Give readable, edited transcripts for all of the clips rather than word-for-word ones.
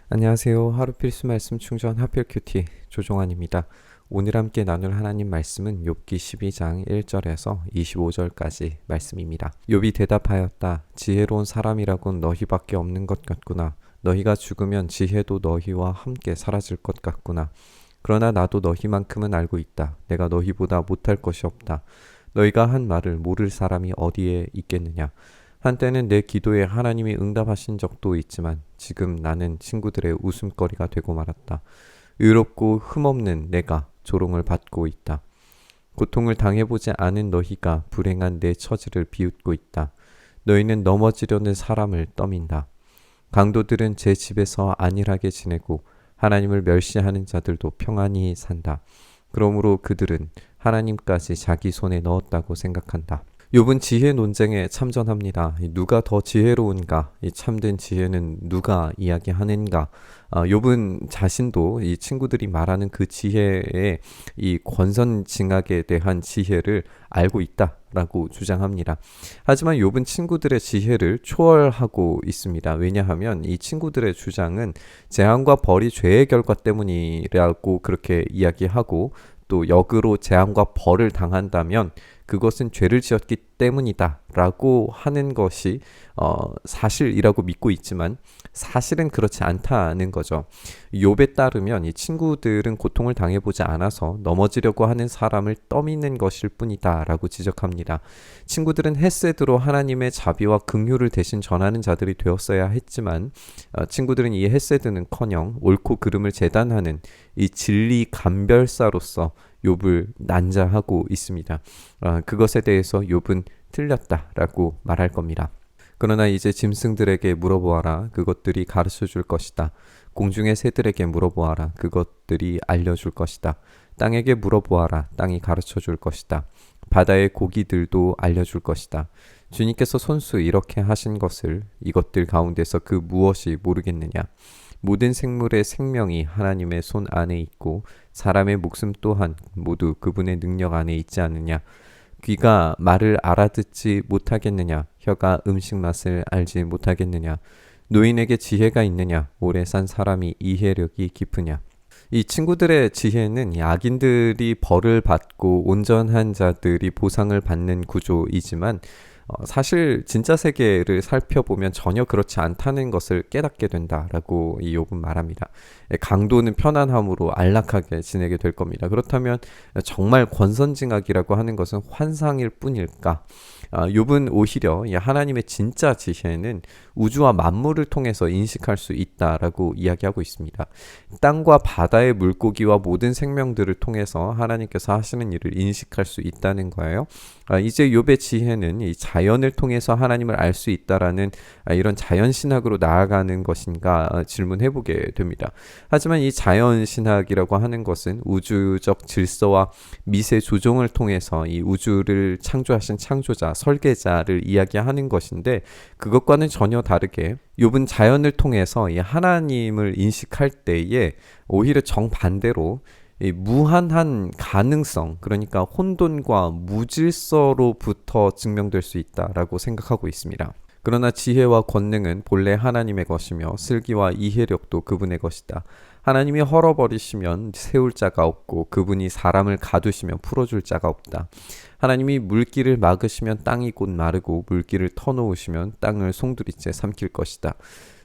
안녕하세요. 하루 필수 말씀 충전 하필 큐티 조종환입니다. 오늘 함께 나눌 하나님 말씀은 욥기 12장 1절에서 25절까지 말씀입니다. 욥이 대답하였다. 지혜로운 사람이라곤 너희밖에 없는 것 같구나. 너희가 죽으면 지혜도 너희와 함께 사라질 것 같구나. 그러나 나도 너희만큼은 알고 있다. 내가 너희보다 못할 것이 없다. 너희가 한 말을 모를 사람이 어디에 있겠느냐. 한때는 내 기도에 하나님이 응답하신 적도 있지만 지금 나는 친구들의 웃음거리가 되고 말았다. 의롭고 흠없는 내가 조롱을 받고 있다. 고통을 당해보지 않은 너희가 불행한 내 처지를 비웃고 있다. 너희는 넘어지려는 사람을 떠민다. 강도들은 제 집에서 안일하게 지내고 하나님을 멸시하는 자들도 평안히 산다. 그러므로 그들은 하나님까지 자기 손에 넣었다고 생각한다. 욥은 지혜 논쟁에 참전합니다. 누가 더 지혜로운가? 이 참된 지혜는 누가 이야기하는가? 욥은 자신도 이 친구들이 말하는 그 지혜의 이 권선징악에 대한 지혜를 알고 있다라고 주장합니다. 하지만 욥은 친구들의 지혜를 초월하고 있습니다. 왜냐하면 이 친구들의 주장은 재앙과 벌이 죄의 결과 때문이라고 그렇게 이야기하고 또 역으로 재앙과 벌을 당한다면 그것은 죄를 지었기 때문이다 라고 하는 것이 사실이라고 믿고 있지만 사실은 그렇지 않다는 거죠. 욥에 따르면 이 친구들은 고통을 당해보지 않아서 넘어지려고 하는 사람을 떠미는 것일 뿐이다 라고 지적합니다. 친구들은 헤세드로 하나님의 자비와 긍휼을 대신 전하는 자들이 되었어야 했지만 친구들은 이 헤세드는커녕 옳고 그름을 재단하는 이 진리 감별사로서 욥을 난자하고 있습니다. 그것에 대해서 욥은 틀렸다라고 말할 겁니다. 그러나 이제 짐승들에게 물어보아라. 그것들이 가르쳐 줄 것이다. 공중의 새들에게 물어보아라. 그것들이 알려줄 것이다. 땅에게 물어보아라. 땅이 가르쳐 줄 것이다. 바다의 고기들도 알려줄 것이다. 주님께서 손수 이렇게 하신 것을 이것들 가운데서 그 무엇이 모르겠느냐. 모든 생물의 생명이 하나님의 손 안에 있고 사람의 목숨 또한 모두 그분의 능력 안에 있지 않느냐. 귀가 말을 알아듣지 못하겠느냐. 혀가 음식 맛을 알지 못하겠느냐. 노인에게 지혜가 있느냐. 오래 산 사람이 이해력이 깊으냐. 이 친구들의 지혜는 악인들이 벌을 받고 온전한 자들이 보상을 받는 구조이지만 사실 진짜 세계를 살펴보면 전혀 그렇지 않다는 것을 깨닫게 된다라고 이 욥은 말합니다. 강도는 편안함으로 안락하게 지내게 될 겁니다. 그렇다면 정말 권선징악이라고 하는 것은 환상일 뿐일까? 욥은 오히려 하나님의 진짜 지혜는 우주와 만물을 통해서 인식할 수 있다라고 이야기하고 있습니다. 땅과 바다의 물고기와 모든 생명들을 통해서 하나님께서 하시는 일을 인식할 수 있다는 거예요. 이제 욥의 지혜는 이 자연을 통해서 하나님을 알 수 있다라는 이런 자연신학으로 나아가는 것인가 질문해보게 됩니다. 하지만 이 자연신학이라고 하는 것은 우주적 질서와 미세 조종을 통해서 이 우주를 창조하신 창조자, 설계자를 이야기하는 것인데 그것과는 전혀 다르게 욥은 자연을 통해서 이 하나님을 인식할 때에 오히려 정반대로 이 무한한 가능성, 그러니까 혼돈과 무질서로부터 증명될 수 있다라고 생각하고 있습니다. 그러나 지혜와 권능은 본래 하나님의 것이며 슬기와 이해력도 그분의 것이다. 하나님이 헐어버리시면 세울 자가 없고 그분이 사람을 가두시면 풀어줄 자가 없다. 하나님이 물길을 막으시면 땅이 곧 마르고 물길을 터놓으시면 땅을 송두리째 삼킬 것이다.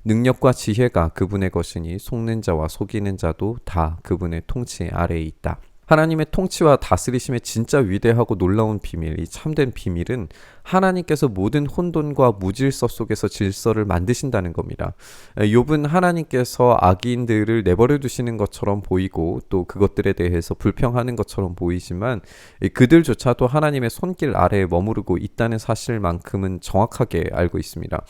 능력과 지혜가 그분의 것이니 속는 자와 속이는 자도 다 그분의 통치 아래에 있다. 하나님의 통치와 다스리심의 진짜 위대하고 놀라운 비밀, 이 참된 비밀은 하나님께서 모든 혼돈과 무질서 속에서 질서를 만드신다는 겁니다. 욥은 하나님께서 악인들을 내버려 두시는 것처럼 보이고 또 그것들에 대해서 불평하는 것처럼 보이지만 그들조차도 하나님의 손길 아래에 머무르고 있다는 사실만큼은 정확하게 알고 있습니다.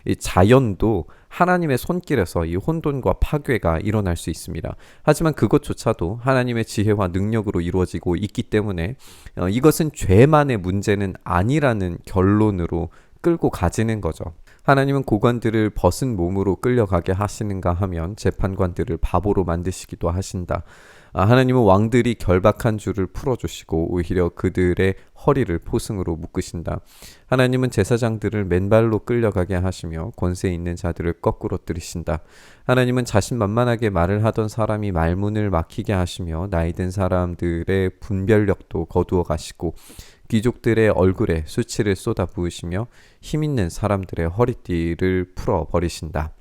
이 자연도 하나님의 손길에서 이 혼돈과 파괴가 일어날 수 있습니다. 하지만 그것조차도 하나님의 지혜와 능력으로 이루어지고 있기 때문에 이것은 죄만의 문제는 아니라는 결론으로 끌고 가지는 거죠. 하나님은 고관들을 벗은 몸으로 끌려가게 하시는가 하면 재판관들을 바보로 만드시기도 하신다. 하나님은 왕들이 결박한 줄을 풀어주시고 오히려 그들의 허리를 포승으로 묶으신다. 하나님은 제사장들을 맨발로 끌려가게 하시며 권세 있는 자들을 거꾸로 들이신다. 하나님은 자신만만하게 말을 하던 사람이 말문을 막히게 하시며 나이든 사람들의 분별력도 거두어 가시고 귀족들의 얼굴에 수치를 쏟아 부으시며 힘있는 사람들의 허리띠를 풀어 버리신다.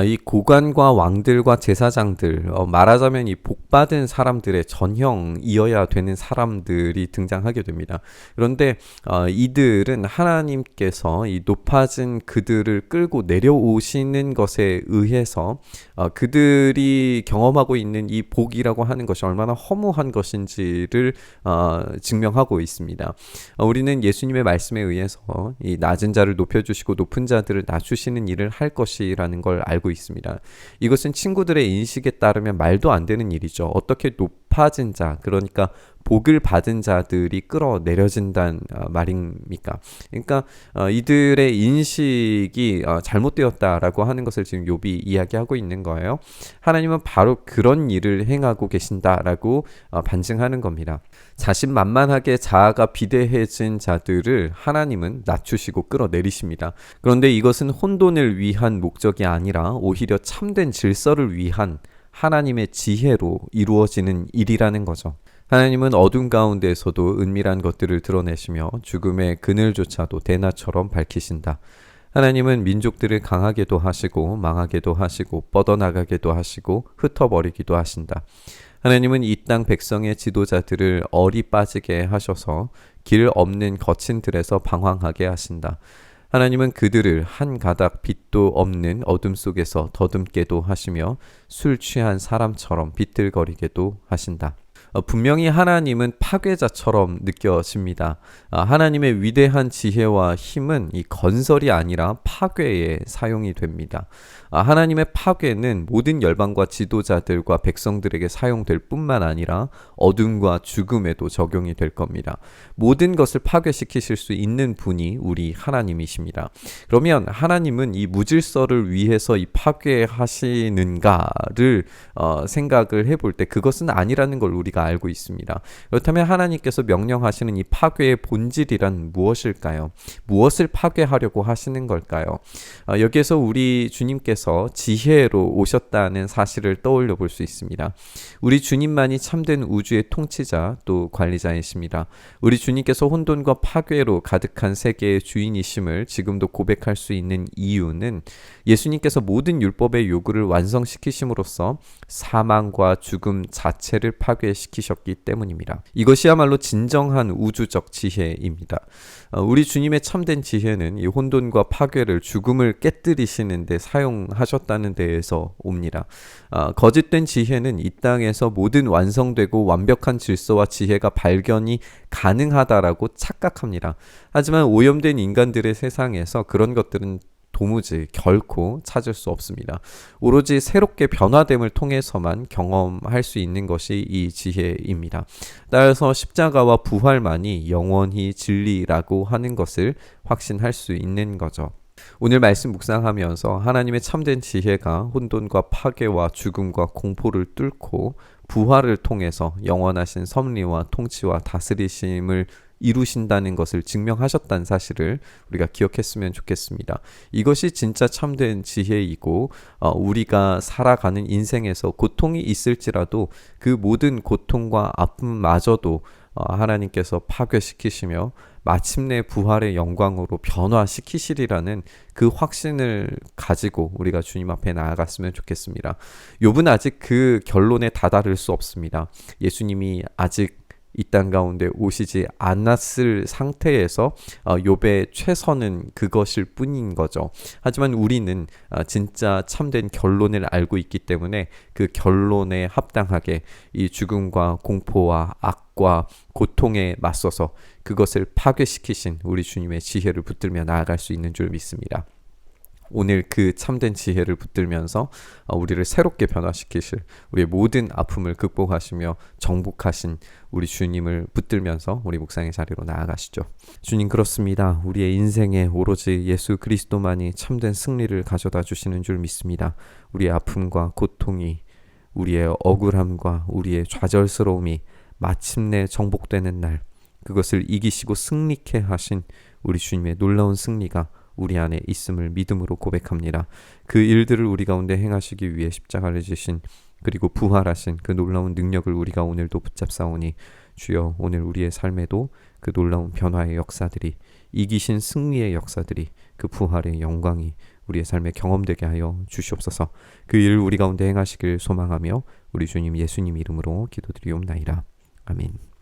이 고관과 왕들과 제사장들, 말하자면 이 복받은 사람들의 전형이어야 되는 사람들이 등장하게 됩니다. 그런데 이들은 하나님께서 이 높아진 그들을 끌고 내려오시는 것에 의해서 그들이 경험하고 있는 이 복이라고 하는 것이 얼마나 허무한 것인지를 증명하고 있습니다. 우리는 예수님의 말씀에 의해서 이 낮은 자를 높여주시고 높은 자들을 낮추시는 일을 할 것이라는 걸 알고 있습니다. 이것은 친구들의 인식에 따르면 말도 안 되는 일이죠. 어떻게 높아진 자, 그러니까 복을 받은 자들이 끌어내려진다는 말입니까? 그러니까 이들의 인식이 잘못되었다라고 하는 것을 지금 욥이 이야기하고 있는 거예요. 하나님은 바로 그런 일을 행하고 계신다라고 반증하는 겁니다. 자신만만하게 자아가 비대해진 자들을 하나님은 낮추시고 끌어내리십니다. 그런데 이것은 혼돈을 위한 목적이 아니라 오히려 참된 질서를 위한 하나님의 지혜로 이루어지는 일이라는 거죠. 하나님은 어둠 가운데에서도 은밀한 것들을 드러내시며 죽음의 그늘조차도 대낮처럼 밝히신다. 하나님은 민족들을 강하게도 하시고 망하게도 하시고 뻗어나가게도 하시고 흩어버리기도 하신다. 하나님은 이 땅 백성의 지도자들을 얼이 빠지게 하셔서 길 없는 거친 들에서 방황하게 하신다. 하나님은 그들을 한 가닥 빛도 없는 어둠 속에서 더듬게도 하시며 술 취한 사람처럼 비틀거리게도 하신다. 분명히 하나님은 파괴자처럼 느껴집니다. 하나님의 위대한 지혜와 힘은 이 건설이 아니라 파괴에 사용이 됩니다. 하나님의 파괴는 모든 열방과 지도자들과 백성들에게 사용될 뿐만 아니라 어둠과 죽음에도 적용이 될 겁니다. 모든 것을 파괴시키실 수 있는 분이 우리 하나님이십니다. 그러면 하나님은 이 무질서를 위해서 이 파괴하시는가를 생각을 해볼 때 그것은 아니라는 걸 우리가 알고 있습니다. 그렇다면 하나님께서 명령하시는 이 파괴의 본질이란 무엇일까요? 무엇을 파괴하려고 하시는 걸까요? 여기에서 우리 주님께서 지혜로 오셨다는 사실을 떠올려 볼 수 있습니다. 우리 주님만이 참된 우주의 통치자 또 관리자이십니다. 우리 주님께서 혼돈과 파괴로 가득한 세계의 주인이심을 지금도 고백할 수 있는 이유는 예수님께서 모든 율법의 요구를 완성시키심으로써 사망과 죽음 자체를 파괴시키셨기 때문입니다. 이것이야말로 진정한 우주적 지혜입니다. 우리 주님의 참된 지혜는 이 혼돈과 파괴를 죽음을 깨뜨리시는 데 사용하셨다는 데에서 옵니다. 거짓된 지혜는 이 땅에서 모든 완성되고 완벽한 질서와 지혜가 발견이 가능하다라고 착각합니다. 하지만 오염된 인간들의 세상에서 그런 것들은 도무지 결코 찾을 수 없습니다. 오로지 새롭게 변화됨을 통해서만 경험할 수 있는 것이 이 지혜입니다. 따라서 십자가와 부활만이 영원히 진리라고 하는 것을 확신할 수 있는 거죠. 오늘 말씀 묵상하면서 하나님의 참된 지혜가 혼돈과 파괴와 죽음과 공포를 뚫고 부활을 통해서 영원하신 섭리와 통치와 다스리심을 이루신다는 것을 증명하셨다는 사실을 우리가 기억했으면 좋겠습니다. 이것이 진짜 참된 지혜이고 우리가 살아가는 인생에서 고통이 있을지라도 그 모든 고통과 아픔마저도 하나님께서 파괴시키시며 마침내 부활의 영광으로 변화시키시리라는 그 확신을 가지고 우리가 주님 앞에 나아갔으면 좋겠습니다. 욥은 아직 그 결론에 다다를 수 없습니다. 예수님이 아직 이 땅 가운데 오시지 않았을 상태에서 욥의 최선은 그것일 뿐인 거죠. 하지만 우리는 진짜 참된 결론을 알고 있기 때문에 그 결론에 합당하게 이 죽음과 공포와 악과 고통에 맞서서 그것을 파괴시키신 우리 주님의 지혜를 붙들며 나아갈 수 있는 줄 믿습니다. 오늘 그 참된 지혜를 붙들면서 우리를 새롭게 변화시키실, 우리의 모든 아픔을 극복하시며 정복하신 우리 주님을 붙들면서 우리 묵상의 자리로 나아가시죠. 주님, 그렇습니다. 우리의 인생에 오로지 예수 그리스도만이 참된 승리를 가져다 주시는 줄 믿습니다. 우리의 아픔과 고통이, 우리의 억울함과 우리의 좌절스러움이 마침내 정복되는 날, 그것을 이기시고 승리케 하신 우리 주님의 놀라운 승리가 우리 안에 있음을 믿음으로 고백합니다. 그 일들을 우리 가운데 행하시기 위해 십자가를 지신, 그리고 부활하신 그 놀라운 능력을 우리가 오늘도 붙잡사오니, 주여, 오늘 우리의 삶에도 그 놀라운 변화의 역사들이, 이기신 승리의 역사들이, 그 부활의 영광이 우리의 삶에 경험되게 하여 주시옵소서. 그 일을 우리 가운데 행하시길 소망하며 우리 주님 예수님 이름으로 기도드리옵나이다. 아멘.